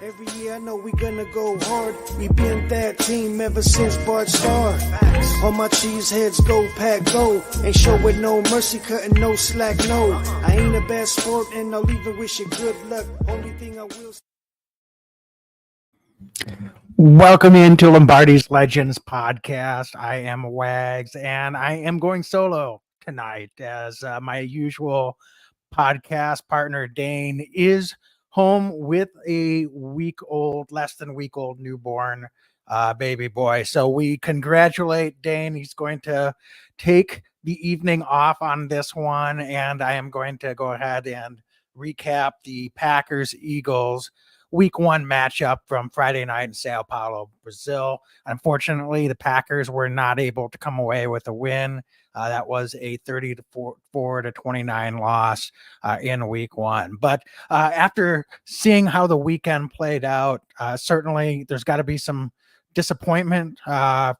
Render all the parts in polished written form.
Every year I know we gonna go hard. We been that team ever since Bart started. All my cheese heads go pack go. Ain't show with no mercy, cutting no slack, no. I ain't a bad sport and I'll even wish you good luck. Only thing I will. Welcome into Lombardi's Legends podcast. I am Wags and I am going solo tonight as my usual podcast partner Dane is home with a less than week old newborn baby boy. So we congratulate Dane. He's going to take the evening off on this one, and I am going to go ahead and recap the Packers-Eagles Week 1 matchup from Friday night in Sao Paolo, Brazil. Unfortunately, the Packers were not able to come away with a win. That was a 30-4 to 29 loss in Week 1. But after seeing how the weekend played out, certainly there's got to be some disappointment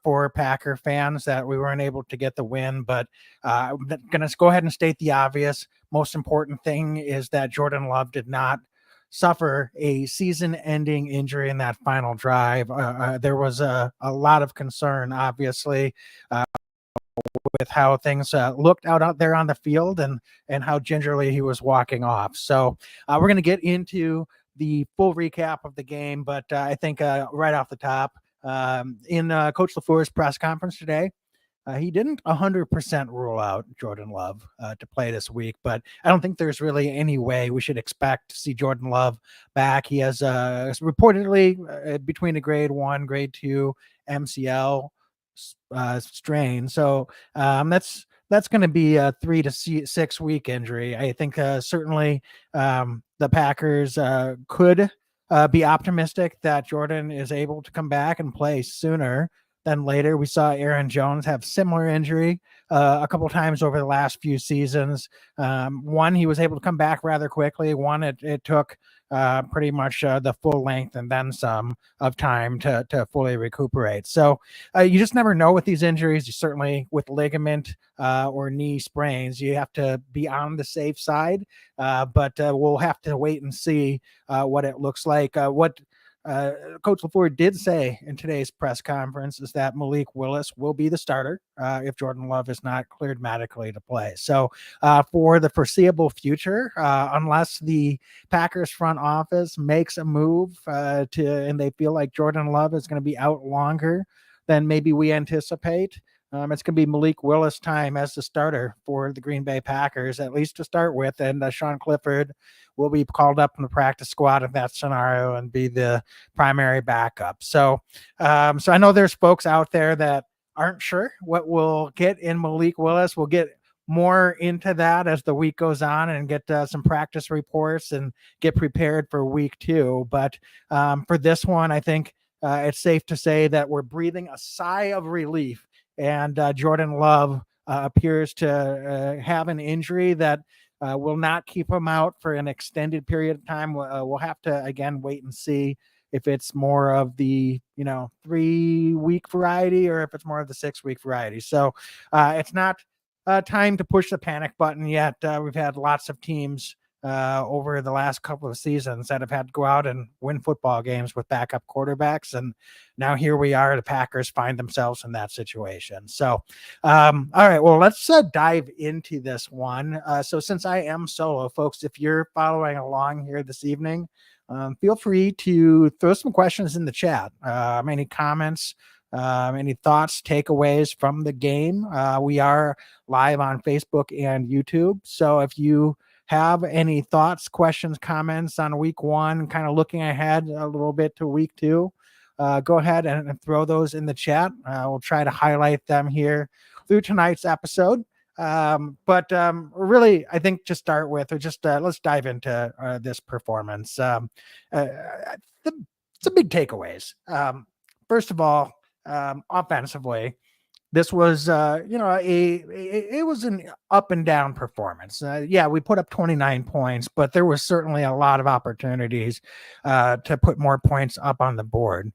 for Packer fans that we weren't able to get the win. But I'm going to go ahead and state the obvious. Most important thing is that Jordan Love did not suffer a season-ending injury in that final drive. There was a lot of concern, obviously, with how things looked out there on the field and how gingerly he was walking off. So we're going to get into the full recap of the game, but I think right off the top, in Coach LaFleur's press conference today, he didn't 100% rule out Jordan Love to play this week, but I don't think there's really any way we should expect to see Jordan Love back. He has reportedly between a grade 1, grade 2 MCL strain. So that's going to be a 3 to 6 week injury. I think certainly the Packers could be optimistic that Jordan is able to come back and play sooner than later. We saw Aaron Jones have similar injury a couple of times over the last few seasons. One, he was able to come back rather quickly. One, it took pretty much the full length and then some of time to fully recuperate. So you just never know with these injuries. You certainly with ligament or knee sprains, you have to be on the safe side. But we'll have to wait and see what it looks like. What Coach LaFleur did say in today's press conference is that Malik Willis will be the starter if Jordan Love is not cleared medically to play. So for the foreseeable future, unless the Packers front office makes a move and they feel like Jordan Love is going to be out longer than maybe we anticipate, it's going to be Malik Willis time as the starter for the Green Bay Packers, at least to start with. And Sean Clifford will be called up in the practice squad in that scenario and be the primary backup. So I know there's folks out there that aren't sure what we'll get in Malik Willis. We'll get more into that as the week goes on and get some practice reports and get prepared for Week 2. But for this one, I think it's safe to say that we're breathing a sigh of relief. And Jordan Love appears to have an injury that will not keep him out for an extended period of time. We'll have to, again, wait and see if it's more of the 3-week variety or if it's more of the 6-week variety. So it's not time to push the panic button yet. We've had lots of teams over the last couple of seasons that have had to go out and win football games with backup quarterbacks. And now here we are, the Packers find themselves in that situation. So, all right, well, let's dive into this one. So since I am solo, folks, if you're following along here this evening, feel free to throw some questions in the chat. Any comments, any thoughts, takeaways from the game? We are live on Facebook and YouTube. So if you have any thoughts, questions, comments on Week 1, kind of looking ahead a little bit to Week 2, go ahead and throw those in the chat. We'll try to highlight them here through tonight's episode. But really, I think to start with, let's dive into this performance. Some big takeaways. First of all, offensively, this was, it was an up and down performance. We put up 29 points, but there was certainly a lot of opportunities to put more points up on the board.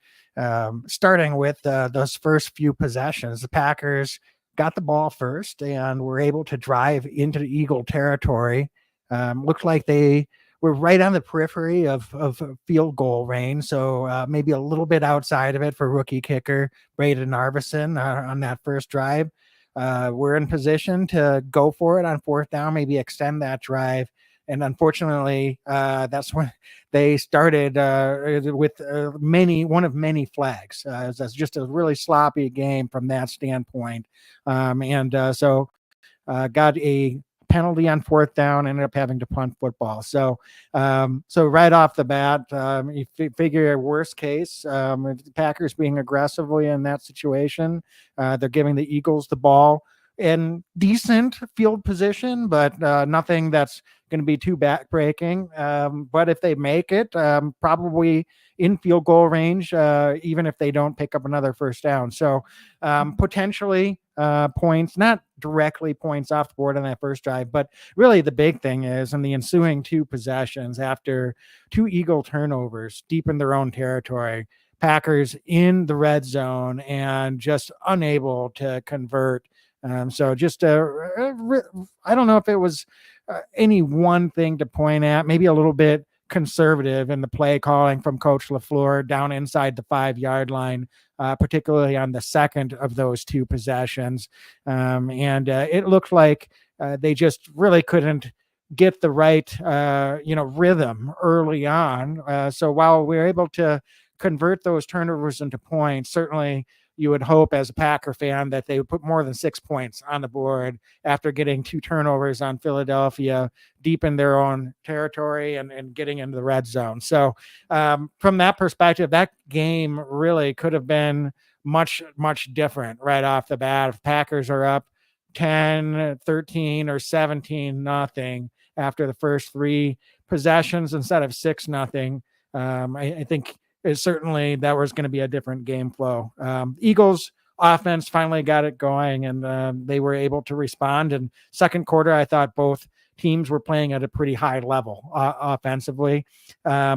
Starting with those first few possessions, the Packers got the ball first and were able to drive into the Eagle territory. Looked like they we're right on the periphery of field goal range, so maybe a little bit outside of it for rookie kicker Braden Arvison on that first drive. We're in position to go for it on fourth down, maybe extend that drive. And unfortunately, that's when they started with one of many flags. That's just a really sloppy game from that standpoint. So got a penalty on fourth down, ended up having to punt football. So right off the bat, you figure worst case, the Packers being aggressively in that situation, they're giving the Eagles the ball in decent field position, but nothing that's going to be too backbreaking. But if they make it, probably in field goal range, even if they don't pick up another first down. So potentially points, not directly points off the board on that first drive, but really the big thing is in the ensuing two possessions after two Eagle turnovers deep in their own territory, Packers in the red zone and just unable to convert. So just I don't know if it was any one thing to point at, maybe a little bit conservative in the play calling from Coach LaFleur down inside the 5-yard line, particularly on the second of those two possessions. It looked like they just really couldn't get the right, rhythm early on. So while we were able to convert those turnovers into points, certainly you would hope as a Packer fan that they would put more than 6 points on the board after getting two turnovers on Philadelphia deep in their own territory and getting into the red zone. So from that perspective, that game really could have been much, much different right off the bat. If Packers are up 10, 13, or 17 nothing after the first three possessions instead of 6-0, I think certainly that was going to be a different game flow. Eagles offense finally got it going, and they were able to respond. And second quarter, I thought both teams were playing at a pretty high level offensively. I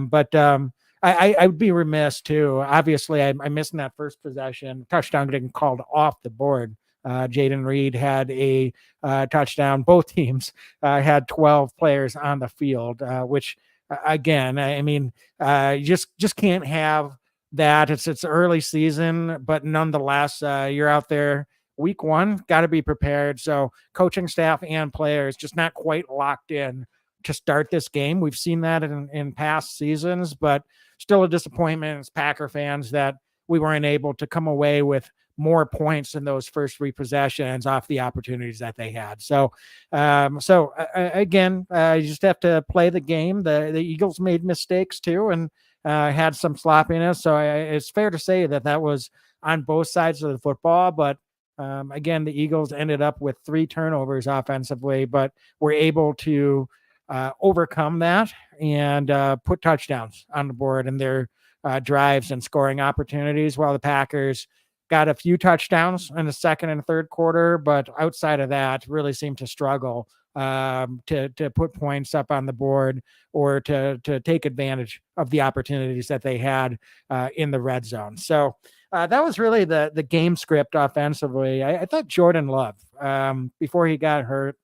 would be remiss too. Obviously, I missed in that first possession, touchdown getting called off the board. Jaden Reed had a touchdown. Both teams had 12 players on the field, which again, I mean, you just can't have that. It's early season, but nonetheless, you're out there week one, got to be prepared. So coaching staff and players just not quite locked in to start this game. We've seen that in past seasons, but still a disappointment as Packer fans that we weren't able to come away with more points in those first three possessions off the opportunities that they had. So again, you just have to play the game. The Eagles made mistakes too, and had some sloppiness. So it's fair to say that was on both sides of the football. But again, the Eagles ended up with 3 turnovers offensively, but were able to overcome that and put touchdowns on the board in their drives and scoring opportunities, while the Packers got a few touchdowns in the second and third quarter, but outside of that, really seemed to struggle to put points up on the board or to take advantage of the opportunities that they had in the red zone. So that was really the game script offensively. I thought Jordan Love, before he got hurt,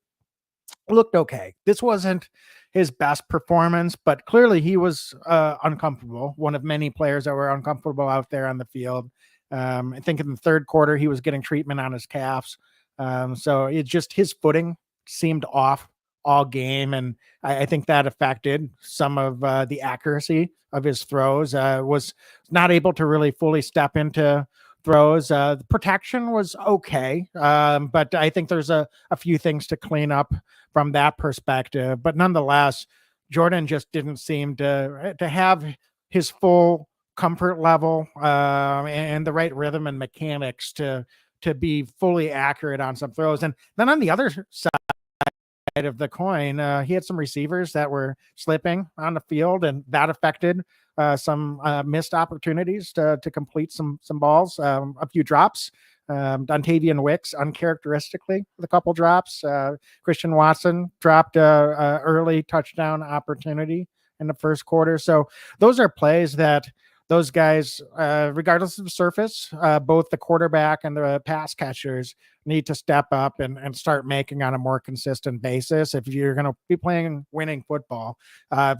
looked okay. This wasn't his best performance, but clearly he was uncomfortable. One of many players that were uncomfortable out there on the field. I think in the third quarter, he was getting treatment on his calves. So it just, his footing seemed off all game. And I think that affected some of the accuracy of his throws, was not able to really fully step into throws. The protection was okay. But I think there's a few things to clean up from that perspective, but nonetheless, Jordan just didn't seem to have his full comfort level and the right rhythm and mechanics to be fully accurate on some throws. And then on the other side of the coin, he had some receivers that were slipping on the field, and that affected some missed opportunities to complete some balls, a few drops. Dontavian Wicks uncharacteristically with a couple drops. Christian Watson dropped a early touchdown opportunity in the first quarter. So those are plays that those guys, regardless of the surface, both the quarterback and the pass catchers need to step up and start making on a more consistent basis if you're going to be playing winning football. It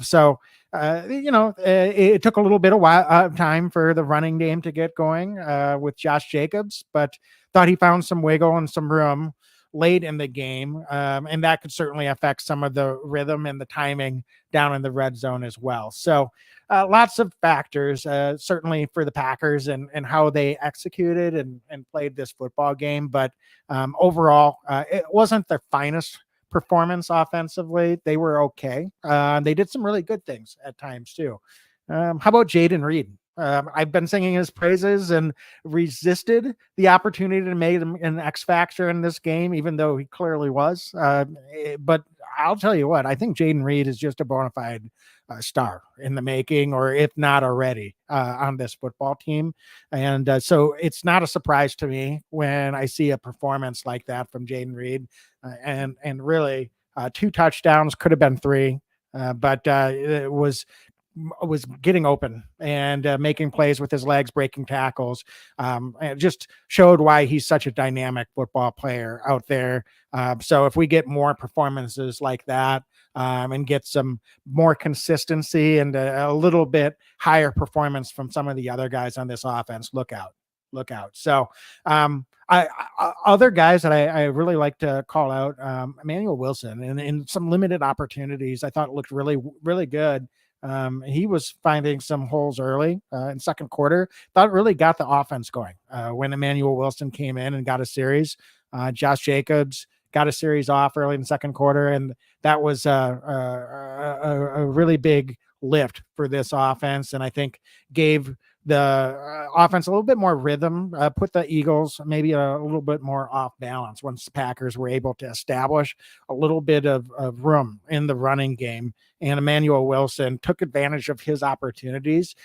took a little bit of time for the running game to get going with Josh Jacobs, but thought he found some wiggle and some room late in the game. And that could certainly affect some of the rhythm and the timing down in the red zone as well. So lots of factors, certainly for the Packers and how they executed and played this football game. But overall, it wasn't their finest performance offensively. They were okay. They did some really good things at times too. How about Jaden Reed? I've been singing his praises and resisted the opportunity to make him an X factor in this game, even though he clearly was. But I'll tell you what, I think Jaden Reed is just a bona fide star in the making, or if not already, on this football team. And so it's not a surprise to me when I see a performance like that from Jaden Reed. And really, 2 touchdowns, could have been 3, but it was getting open and making plays with his legs, breaking tackles. And it just showed why he's such a dynamic football player out there. So if we get more performances like that and get some more consistency and a little bit higher performance from some of the other guys on this offense, look out. So other guys that I really like to call out, Emmanuel Wilson, and in some limited opportunities, I thought looked really, really good. He was finding some holes early in second quarter. Thought really got the offense going when Emmanuel Wilson came in and got a series. Josh Jacobs got a series off early in the second quarter, and that was a really big lift for this offense, and I think gave the offense a little bit more rhythm, put the Eagles maybe a little bit more off balance once the Packers were able to establish a little bit of room in the running game. And Emmanuel Wilson took advantage of his opportunities.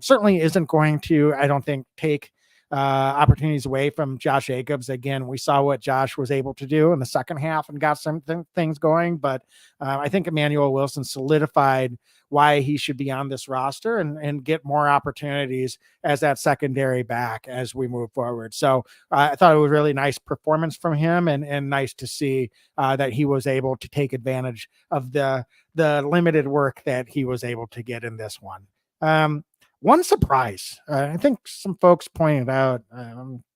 Certainly isn't going to, I don't think, take opportunities away from Josh Jacobs. Again, we saw what Josh was able to do in the second half and got some things going, but I think Emmanuel Wilson solidified why he should be on this roster and get more opportunities as that secondary back as we move forward. So I thought it was really nice performance from him, and nice to see that he was able to take advantage of the limited work that he was able to get in this one. One surprise, I think some folks pointed out,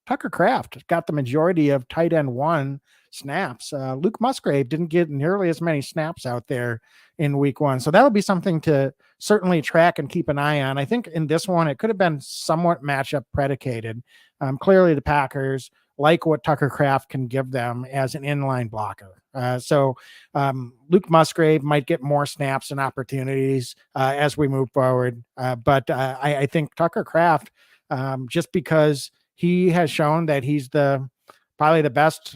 Tucker Kraft got the majority of tight end 1 snaps. Luke Musgrave didn't get nearly as many snaps out there in week 1. So that'll be something to certainly track and keep an eye on. I think in this one, it could have been somewhat matchup predicated. Clearly the Packers like what Tucker Kraft can give them as an inline blocker. So Luke Musgrave might get more snaps and opportunities as we move forward. But I think Tucker Kraft, just because he has shown that he's probably the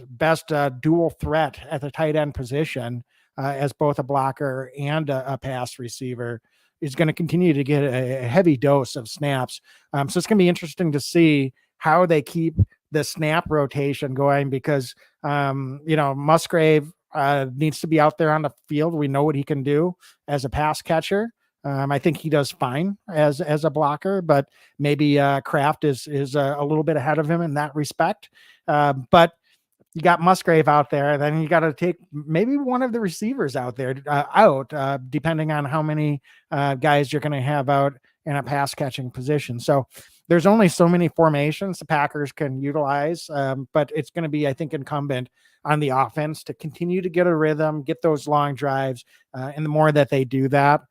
best dual threat at the tight end position as both a blocker and a pass receiver, is going to continue to get a heavy dose of snaps. So it's going to be interesting to see how they keep the snap rotation going, because Musgrave needs to be out there on the field. We know what he can do as a pass catcher. I think he does fine as a blocker, but maybe Kraft is a little bit ahead of him in that respect. But you got Musgrave out there, then you got to take maybe one of the receivers out there out, depending on how many guys you're going to have out in a pass catching position. So there's only so many formations the Packers can utilize, but it's going to be, I think, incumbent on the offense to continue to get a rhythm, get those long drives, and the more that they do that,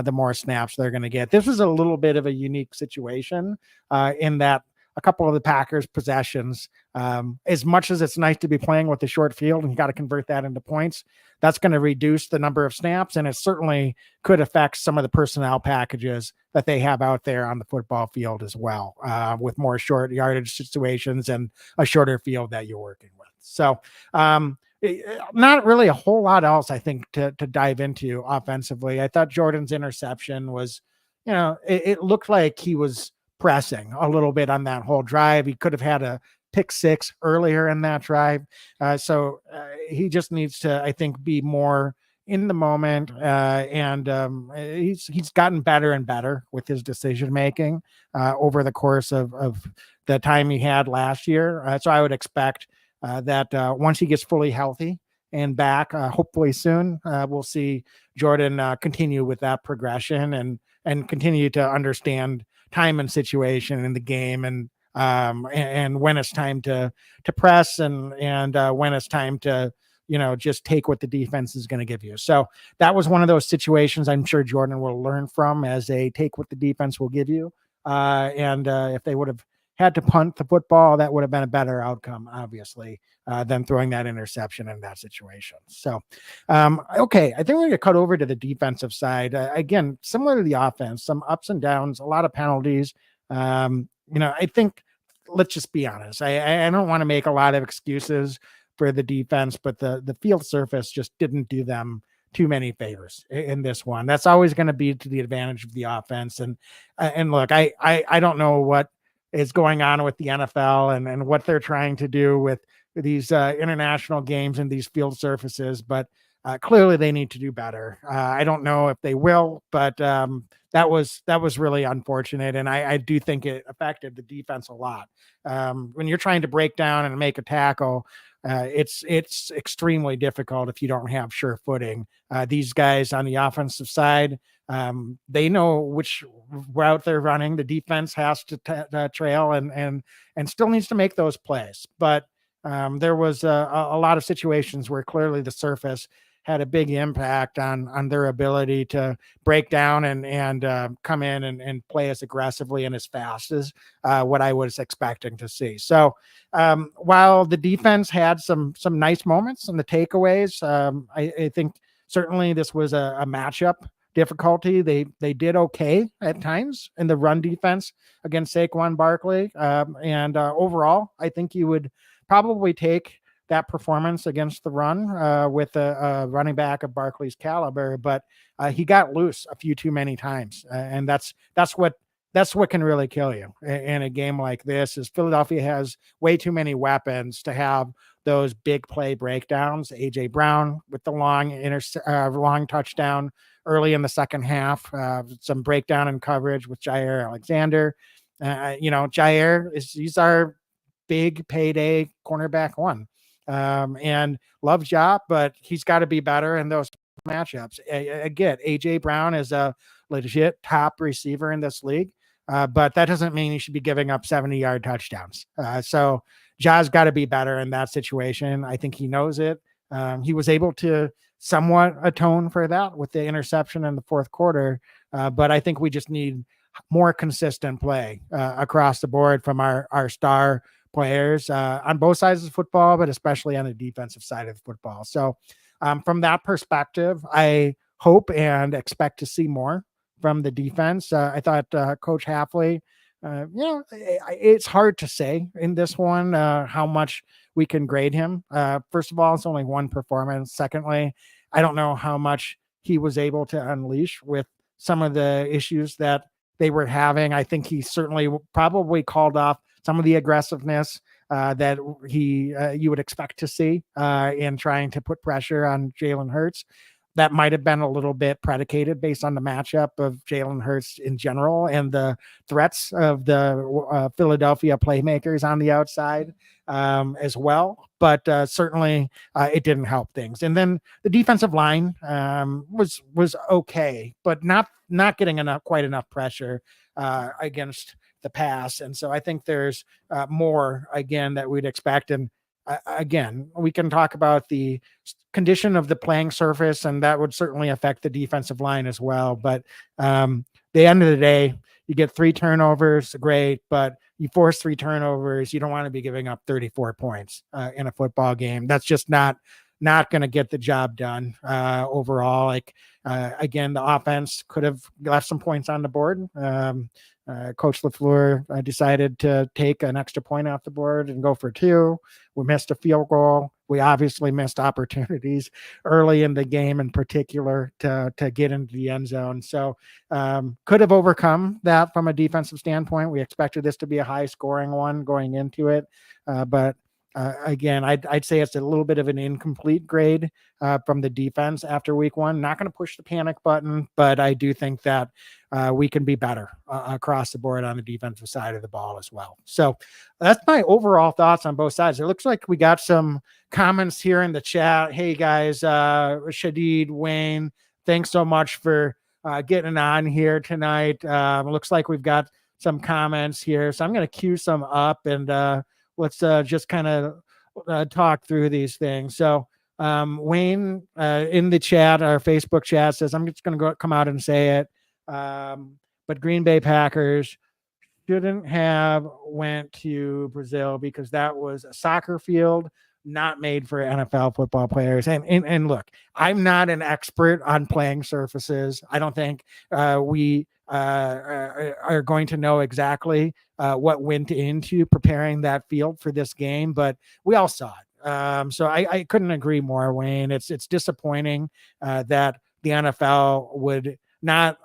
the more snaps they're going to get. This is a little bit of a unique situation in that a couple of the Packers possessions, as much as it's nice to be playing with the short field and you got to convert that into points, that's going to reduce the number of snaps. And it certainly could affect some of the personnel packages that they have out there on the football field as well, with more short yardage situations and a shorter field that you're working with. So, not really a whole lot else, I think, to dive into offensively. I thought Jordan's interception was, it looked like he was pressing a little bit on that whole drive. He could have had a pick 6 earlier in that drive. So he just needs to, I think, be more in the moment, and he's gotten better and better with his decision making over the course of the time he had last year. So I would expect that once he gets fully healthy and back, hopefully soon, we'll see Jordan continue with that progression and continue to understand time and situation in the game, and when it's time to press, and when it's time to just take what the defense is going to give you. So that was one of those situations I'm sure Jordan will learn from, as a take what the defense will give you. And if they would have had to punt the football, that would have been a better outcome, obviously, than throwing that interception in that situation. So, okay, I think we're going to cut over to the defensive side. Again, similar to the offense, some ups and downs, a lot of penalties. I think, let's just be honest. I don't want to make a lot of excuses for the defense, but the field surface just didn't do them too many favors in this one. That's always going to be to the advantage of the offense. And look, I don't know what is going on with the NFL and what they're trying to do with these international games and these field surfaces, but clearly they need to do better. I don't know if they will, but that was really unfortunate, and I do think it affected the defense a lot. When you're trying to break down and make a tackle, it's extremely difficult if you don't have sure footing. These guys on the offensive side, they know which route they're running. The defense has to trail and still needs to make those plays. But there was a lot of situations where clearly the surface had a big impact on their ability to break down and come in and play as aggressively and as fast as what I was expecting to see. So while the defense had some nice moments and the takeaways, I think certainly this was a matchup difficulty. They did okay at times in the run defense against Saquon Barkley, and overall, I think you would probably take that performance against the run with a running back of Barkley's caliber, but he got loose a few too many times, and that's what can really kill you in a game like this. Is Philadelphia has way too many weapons to have those big play breakdowns. AJ Brown with the long touchdown early in the second half, some breakdown in coverage with Jair Alexander. Jair he's our big payday cornerback one. And love job, but he's got to be better in those matchups. Again, AJ Brown is a legit top receiver in this league, but that doesn't mean he should be giving up 70-yard touchdowns. So Ja's got to be better in that situation. I think he knows it. He was able to somewhat atone for that with the interception in the fourth quarter, but I think we just need more consistent play across the board from our star players on both sides of football, but especially on the defensive side of football. So from that perspective, I hope and expect to see more from the defense. I thought Coach Hafley, it's hard to say in this one how much we can grade him. First of all, it's only one performance. Secondly, I don't know how much he was able to unleash with some of the issues that they were having. I think he certainly probably called off some of the aggressiveness that you would expect to see in trying to put pressure on Jalen Hurts. That might have been a little bit predicated based on the matchup of Jalen Hurts in general and the threats of the Philadelphia playmakers on the outside as well. But certainly it didn't help things. And then the defensive line was okay, but not getting quite enough pressure against the pass. And so I think there's more, again, that we'd expect. And again, we can talk about the condition of the playing surface, and that would certainly affect the defensive line as well. But the end of the day, you get 3 turnovers, great, but you force 3 turnovers. You don't want to be giving up 34 points in a football game. That's just not going to get the job done overall. Again, the offense could have left some points on the board. Coach LaFleur decided to take an extra point off the board and go for 2. We missed a field goal. We obviously missed opportunities early in the game, in particular, to get into the end zone. So could have overcome that from a defensive standpoint. We expected this to be a high-scoring one going into it, but again, I'd say it's a little bit of an incomplete grade from the defense after week one. Not going to push the panic button, but I do think that we can be better across the board on the defensive side of the ball as well. So that's my overall thoughts on both sides. It looks like we got some comments here in the chat. Hey guys, Shadid, Wayne, thanks so much for getting on here tonight. Looks like we've got some comments here, so I'm going to queue some up and let's just kind of talk through these things. So Wayne in the chat, our Facebook chat, says, I'm just going to come out and say it. But Green Bay Packers shouldn't have went to Brazil because that was a soccer field not made for NFL football players. And look, I'm not an expert on playing surfaces. I don't think we are going to know exactly what went into preparing that field for this game, but we all saw it. So I couldn't agree more, Wayne. It's disappointing that the NFL would not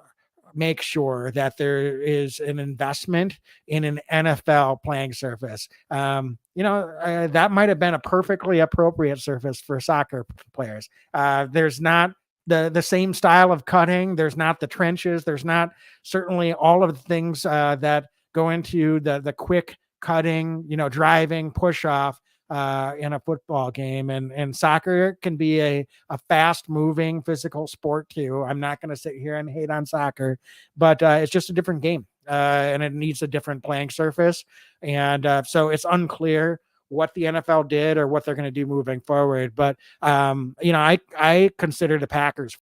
make sure that there is an investment in an NFL playing surface. That might have been a perfectly appropriate surface for soccer players. There's not the same style of cutting. There's not the trenches. There's not certainly all of the things that go into the quick cutting, driving, push off in a football game. And soccer can be a fast moving physical sport too. I'm not going to sit here and hate on soccer, but it's just a different game and it needs a different playing surface. And so it's unclear what the NFL did or what they're going to do moving forward. But, I consider the Packers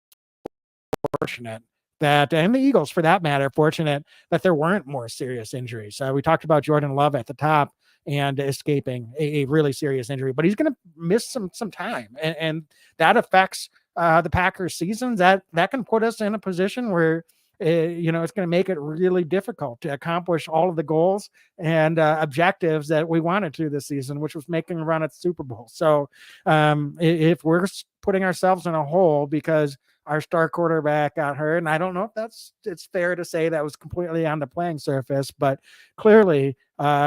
fortunate that, and the Eagles for that matter, fortunate that there weren't more serious injuries. We talked about Jordan Love at the top and escaping a really serious injury, but he's going to miss some time. And that affects the Packers seasons. That can put us in a position where it's going to make it really difficult to accomplish all of the goals and objectives that we wanted to this season, which was making a run at the Super Bowl. So if we're putting ourselves in a hole because our star quarterback got hurt, and I don't know if it's fair to say that was completely on the playing surface, but clearly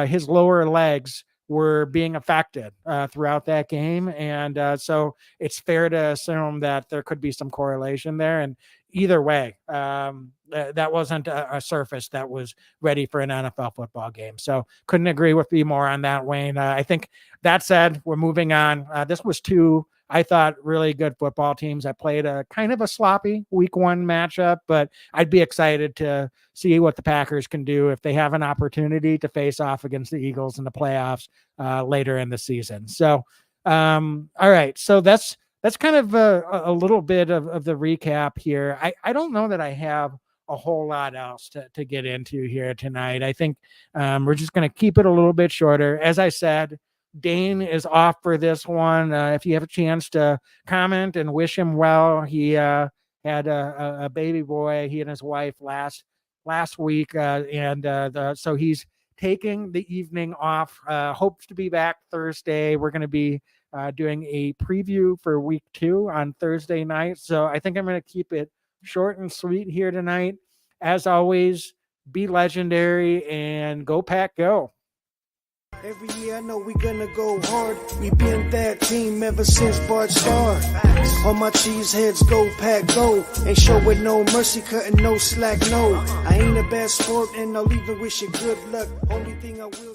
his lower legs were being affected throughout that game. And so it's fair to assume that there could be some correlation there. And either way, that wasn't a surface that was ready for an NFL football game. So couldn't agree with you more on that, Wayne. I think that said, we're moving on. This was two, I thought, really good football teams. I played a kind of a sloppy week one matchup, but I'd be excited to see what the Packers can do if they have an opportunity to face off against the Eagles in the playoffs later in the season. So, all right. So that's kind of a little bit of the recap here. I don't know that I have a whole lot else to get into here tonight. I think we're just going to keep it a little bit shorter. As I said, Dane is off for this one. If you have a chance to comment and wish him well, he had a baby boy, he and his wife last week. So he's taking the evening off, hopes to be back Thursday. We're going to be doing a preview for week 2 on Thursday night. So I think I'm going to keep it short and sweet here tonight. As always, be legendary and go Pack, go. Every year I know we gonna go hard. We been that team ever since Bart started. All my cheese heads go Pack go. Ain't showing no mercy, cutting no slack, no. I ain't a bad sport and I'll even wish you good luck. Only thing I will